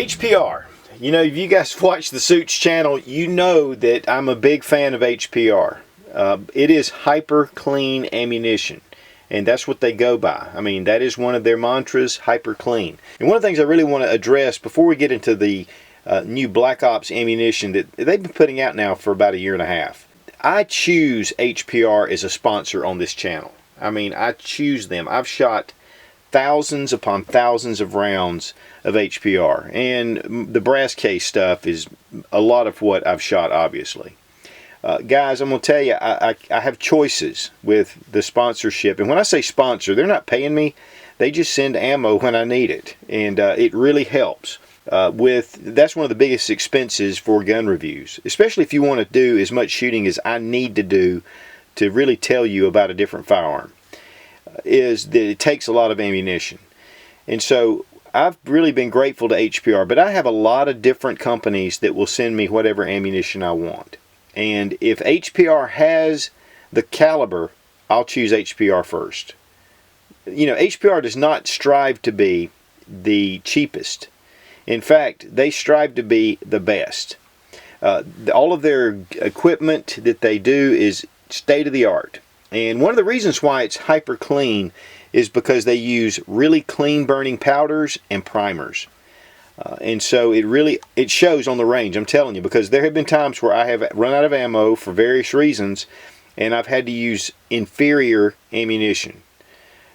HPR. You know, if you guys watch the Suits channel, you know that I'm a big fan of HPR. It is hyper clean ammunition, and that's what they go by. I mean, that is one of their mantras, hyper clean. And one of the things I really want to address before we get into the new Black Ops ammunition that they've been putting out now for about a year and a half. I choose HPR as a sponsor on this channel. I mean, I choose them. I've shot thousands upon thousands of rounds of HPR, and the brass case stuff is a lot of what I've shot, obviously. Guys, I'm going to tell you, I have choices with the sponsorship, and when I say sponsor, they're not paying me. They just send ammo when I need it, and it really helps. That's one of the biggest expenses for gun reviews, especially if you want to do as much shooting as I need to do to really tell you about a different firearm, is that it takes a lot of ammunition. And so I've really been grateful to HPR, but I have a lot of different companies that will send me whatever ammunition I want. And if HPR has the caliber, I'll choose HPR first. You know, HPR does not strive to be the cheapest. In fact, they strive to be the best. All of their equipment that they do is state of the art. And one of the reasons why it's hyper clean is because they use really clean burning powders and primers. And so it shows on the range, I'm telling you, because there have been times where I have run out of ammo for various reasons, and I've had to use inferior ammunition.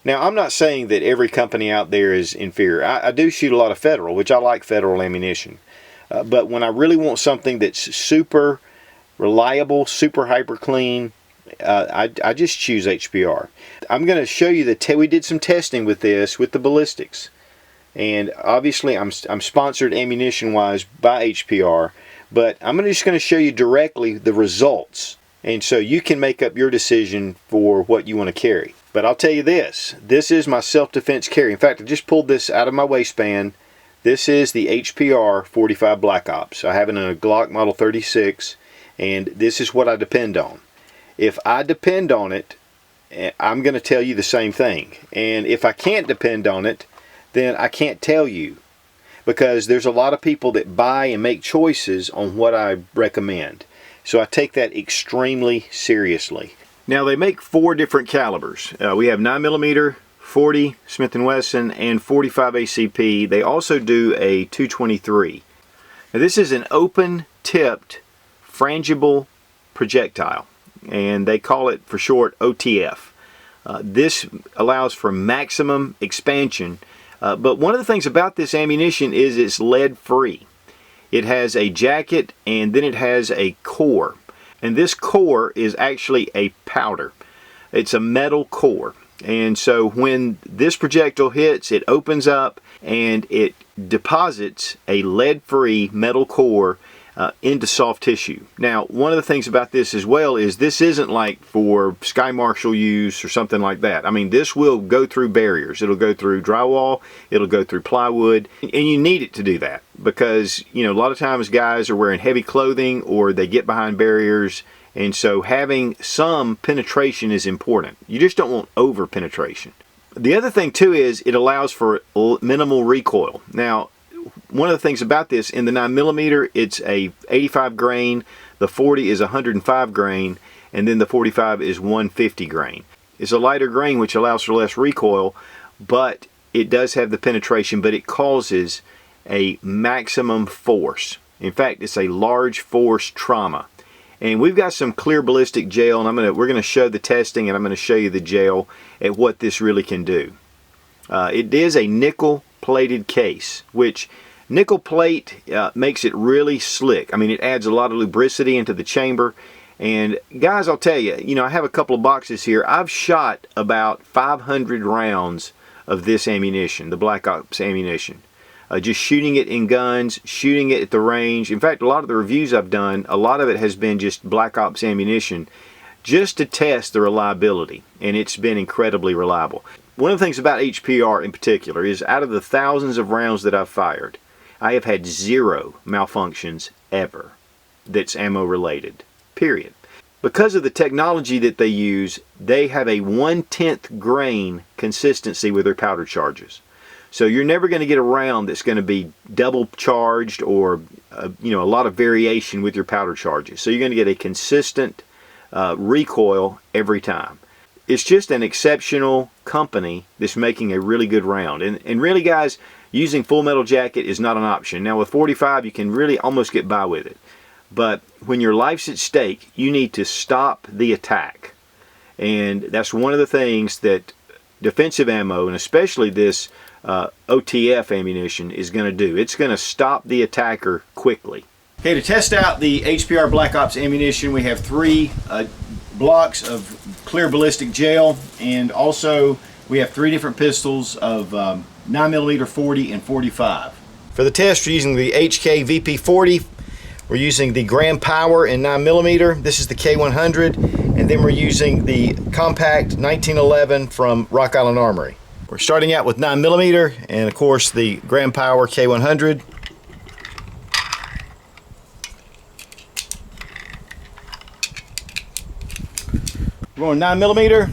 Now, I'm not saying that every company out there is inferior. I do shoot a lot of Federal, which I like Federal ammunition. But when I really want something that's super reliable, super hyper clean, I just choose HPR. I'm going to show you we did some testing with this with the ballistics, and obviously I'm sponsored ammunition wise by HPR, but I'm just going to show you directly the results, and so you can make up your decision for what you want to carry. But I'll tell you this is my self-defense carry. In fact, I just pulled this out of my waistband. This is the HPR 45 Black Ops. I have it in a Glock Model 36, and this is what I depend on. If I depend on it, I'm going to tell you the same thing. And if I can't depend on it, then I can't tell you. Because there's a lot of people that buy and make choices on what I recommend. So I take that extremely seriously. Now, they make 4 different calibers. We have 9mm, 40 Smith & Wesson, and 45 ACP. They also do a 223. Now, this is an open-tipped frangible projectile, and they call it for short OTF. This allows for maximum expansion, but one of the things about this ammunition is it's lead-free. It has a jacket, and then it has a core. And this core is actually a powder. It's a metal core. And so when this projectile hits, it opens up and it deposits a lead-free metal core into soft tissue. Now, one of the things about this as well is this isn't like for Sky Marshal use or something like that. I mean, this will go through barriers. It'll go through drywall, it'll go through plywood, and you need it to do that because, you know, a lot of times guys are wearing heavy clothing or they get behind barriers, and so having some penetration is important. You just don't want over penetration. The other thing too is it allows for minimal recoil. Now, one of the things about this, in the 9mm, it's a 85 grain, the 40 is 105 grain, and then the 45 is 150 grain. It's a lighter grain, which allows for less recoil, but it does have the penetration, but it causes a maximum force. In fact, it's a large force trauma. And we've got some clear ballistic gel, and we're going to show the testing, and I'm going to show you the gel at what this really can do. It is a nickel plated case, which nickel plate makes it really slick. I mean, it adds a lot of lubricity into the chamber. And guys, I'll tell you, I have a couple of boxes here. I've shot about 500 rounds of this ammunition, the Black Ops ammunition. Just shooting it in guns, shooting it at the range. In fact, a lot of the reviews I've done, a lot of it has been just Black Ops ammunition just to test the reliability, and it's been incredibly reliable. One of the things about HPR in particular is out of the thousands of rounds that I've fired, I have had 0 malfunctions ever that's ammo related, period. Because of the technology that they use, they have a 1/10 grain consistency with their powder charges. So you're never going to get a round that's going to be double charged or you know, a lot of variation with your powder charges. So you're going to get a consistent recoil every time. It's just an exceptional company that's making a really good round. And really, guys, using full metal jacket is not an option. Now with 45, you can really almost get by with it. But when your life's at stake, you need to stop the attack. And that's one of the things that defensive ammo, and especially this OTF ammunition, is going to do. It's going to stop the attacker quickly. Okay, to test out the HPR Black Ops ammunition, we have 3 blocks of clear ballistic gel, and also we have 3 different pistols of 9mm 40 and 45. For the test, we're using the HK VP40. We're using the Gram Power in 9mm. This is the K100, and then we're using the compact 1911 from Rock Island Armory. We're starting out with 9mm, and of course the Gram Power K100. We're going 9mm.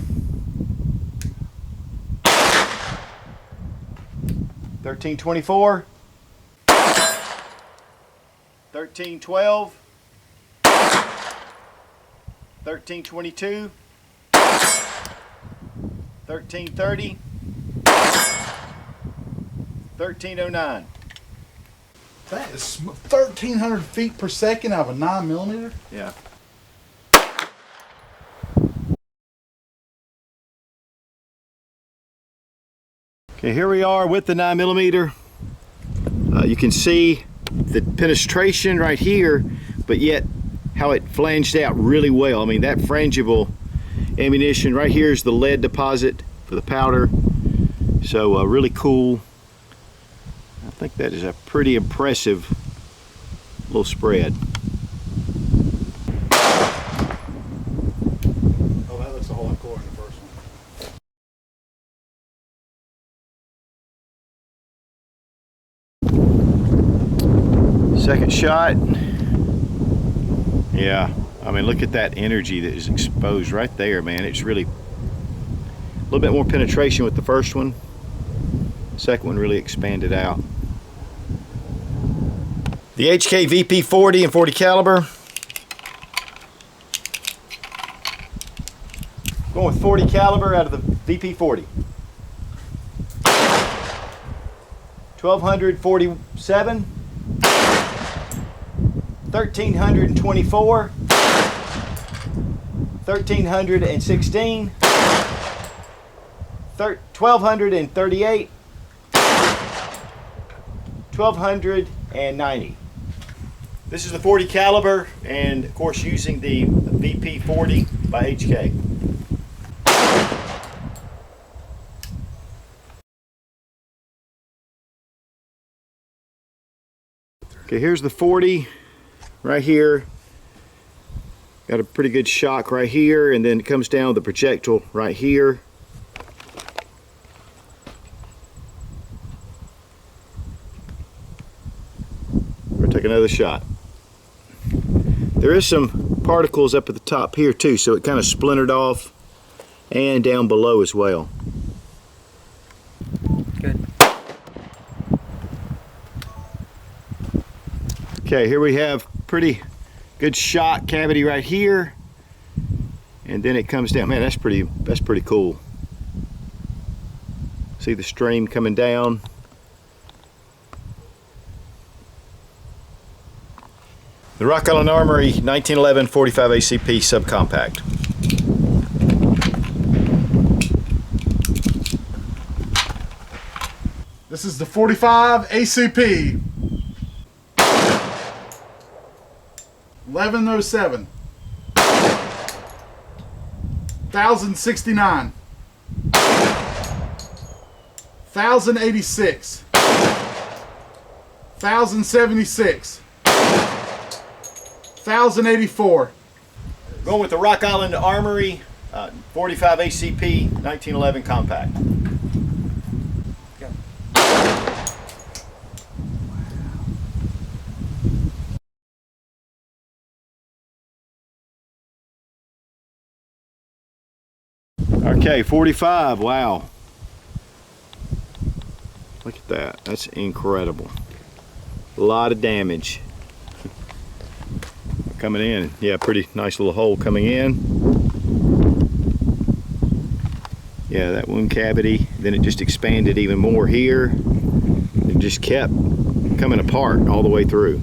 1324. 1312. 1322. 1330. 1309. That is 1,300 feet per second out of a 9mm? Yeah. Okay, here we are with the 9mm. You can see the penetration right here, but yet how it flanged out really well. I mean, that frangible ammunition right here is the lead deposit for the powder. So really cool. I think that is a pretty impressive little spread. Oh, that looks a whole lot cooler than the first one. Second shot. Yeah, I mean, look at that energy that is exposed right there, man. It's really a little bit more penetration with the first one. The second one really expanded out. The HK VP40 and 40 caliber. Going with 40 caliber out of the VP40. 1247. 1324. 1316. 1238. 1290. This is the 40 caliber, and of course using the VP40 by HK. Okay, here's the 40 right here. Got a pretty good shock right here, and then it comes down with the projectile right here. We'll take another shot. There is some particles up at the top here too, so it kind of splintered off, and down below as well. Good. Okay, here we have pretty good shot cavity right here, and then it comes down. Man, that's pretty cool. See the stream coming down. The Rock Island Armory 1911 45 ACP subcompact. This is the 45 ACP. 1107. 1069. 1086. 1076. 1084. Going with the Rock Island Armory 45 ACP 1911 compact. Go. Okay, 45, wow. Look at that. That's incredible. A lot of damage coming in. Yeah, pretty nice little hole coming in. Yeah, that wound cavity. Then it just expanded even more here. It just kept coming apart all the way through.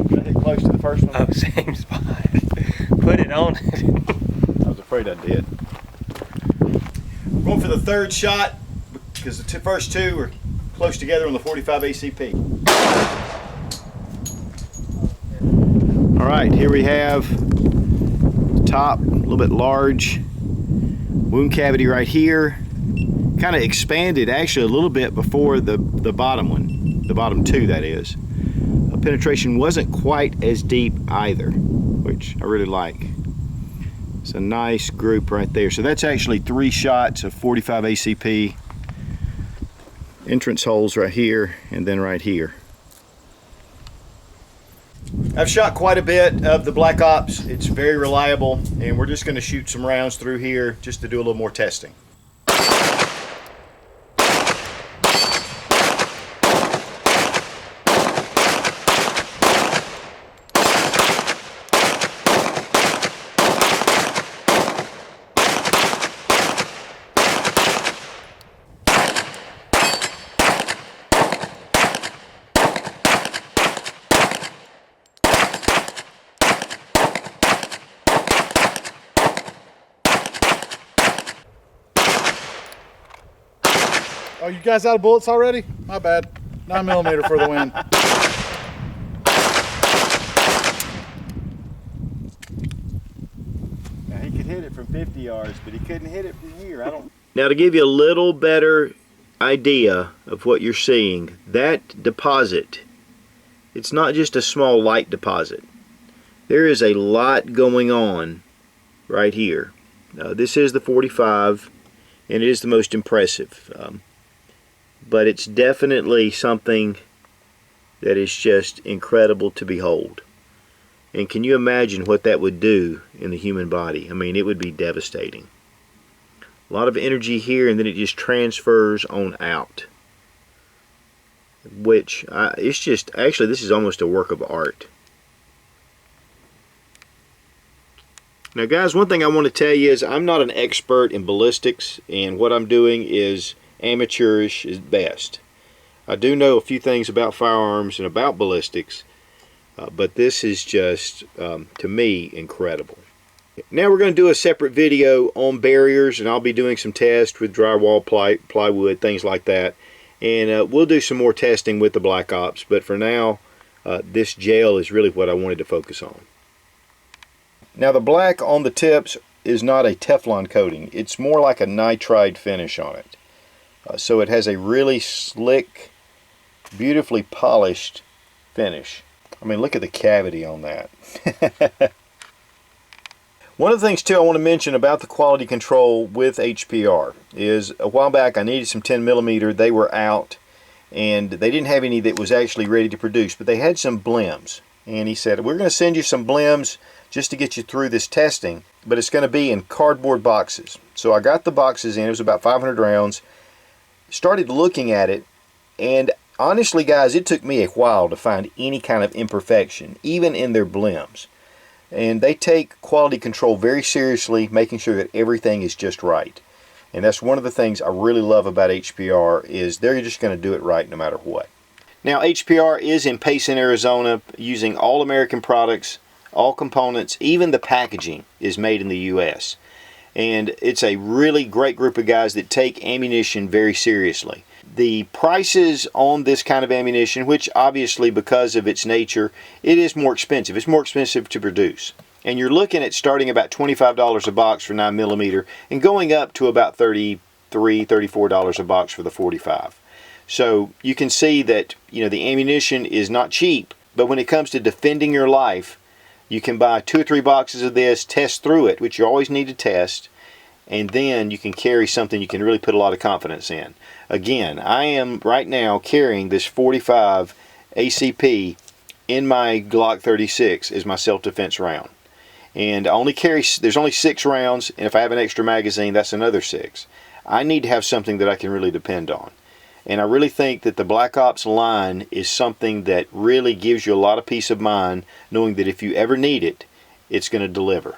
Did I hit close to the first one? Oh, same spot. Put it on it. I was afraid I did. Going for the third shot because the first two are close together on the 45 ACP. All right, here we have the top, a little bit large wound cavity right here. Kind of expanded actually a little bit before the bottom one, the bottom two that is. Penetration wasn't quite as deep either, which I really like. It's a nice group right there. So that's actually 3 shots of 45 ACP. Entrance holes right here and then right here. I've shot quite a bit of the Black Ops. It's very reliable, and we're just going to shoot some rounds through here just to do a little more testing. Oh, you guys out of bullets already? My bad. 9mm for the win. Now he could hit it from 50 yards, but he couldn't hit it from here. Now to give you a little better idea of what you're seeing, that deposit, it's not just a small light deposit. There is a lot going on right here. This is the 45, and it is the most impressive. But it's definitely something that is just incredible to behold. And can you imagine what that would do in the human body? I mean, it would be devastating. A lot of energy here, and then it just transfers on out. Which, it's just, actually this is almost a work of art. Now guys, one thing I want to tell you is I'm not an expert in ballistics, and what I'm doing is amateurish is best. I do know a few things about firearms and about ballistics, but this is just, to me, incredible. Now we're going to do a separate video on barriers, and I'll be doing some tests with drywall, plywood, things like that. And we'll do some more testing with the Black Ops, but for now, this gel is really what I wanted to focus on. Now the black on the tips is not a Teflon coating. It's more like a nitride finish on it. So it has a really slick, beautifully polished finish. I mean, look at the cavity on that. One of the things too I want to mention about the quality control with HPR is a while back I needed some 10mm. They were out, and they didn't have any that was actually ready to produce, but they had some blims. And he said, we're going to send you some blims just to get you through this testing, but it's going to be in cardboard boxes. So I got the boxes in. It was about 500 rounds. Started looking at it, and honestly guys, it took me a while to find any kind of imperfection, even in their blims. And they take quality control very seriously, making sure that everything is just right. And that's one of the things I really love about HPR, is they're just going to do it right no matter what. Now HPR is in Payson, Arizona, using all American products, all components, even the packaging is made in the US. And it's a really great group of guys that take ammunition very seriously. The prices on this kind of ammunition, which obviously because of its nature, it is more expensive. It's more expensive to produce. And you're looking at starting about $25 a box for 9mm and going up to about $33, $34 a box for the 45. So you can see that, you know, the ammunition is not cheap, but when it comes to defending your life, you can buy 2 or 3 boxes of this, test through it, which you always need to test, and then you can carry something you can really put a lot of confidence in. Again, I am right now carrying this 45 ACP in my Glock 36 is my self-defense round. And I only carry, there's only 6 rounds, and if I have an extra magazine, that's another 6. I need to have something that I can really depend on. And I really think that the Black Ops line is something that really gives you a lot of peace of mind, knowing that if you ever need it, it's going to deliver.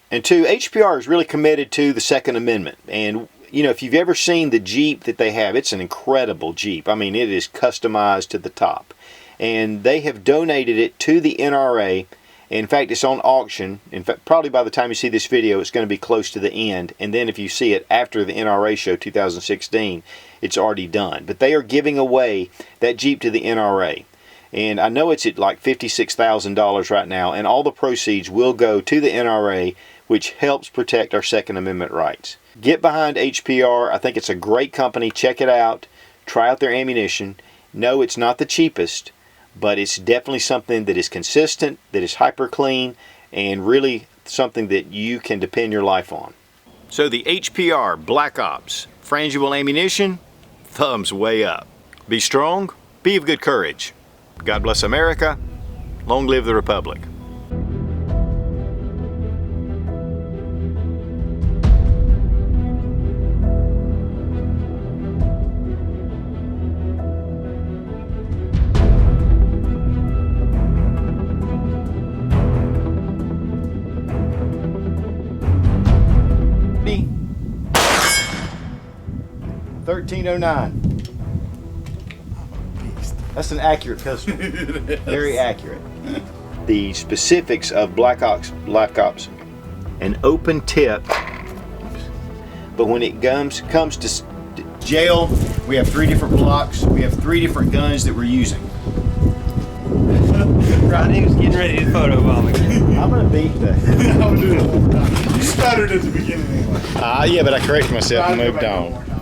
And 2, HPR is really committed to the Second Amendment. And you know, if you've ever seen the Jeep that they have, it's an incredible Jeep. I mean, it is customized to the top. And they have donated it to the NRA. In fact, it's on auction. In fact, probably by the time you see this video, it's going to be close to the end. And then if you see it after the NRA show 2016, it's already done. But they are giving away that Jeep to the NRA. And I know it's at like $56,000 right now. And all the proceeds will go to the NRA, which helps protect our Second Amendment rights. Get behind HPR. I think it's a great company. Check it out. Try out their ammunition. No, it's not the cheapest, but it's definitely something that is consistent, that is hyper clean, and really something that you can depend your life on. So the HPR Black Ops Frangible ammunition, thumbs way up. Be strong, be of good courage. God bless America. Long live the Republic. $13.09. That's an accurate pistol. Very accurate. The specifics of Black Ops, an open tip. But when it comes to jail, we have 3 different blocks. We have 3 different guns that we're using. Rodney was getting ready to photobomb again. I'm gonna beat the. I'm gonna do it one more time. You stuttered at the beginning anyway. Yeah, but I corrected myself and moved on.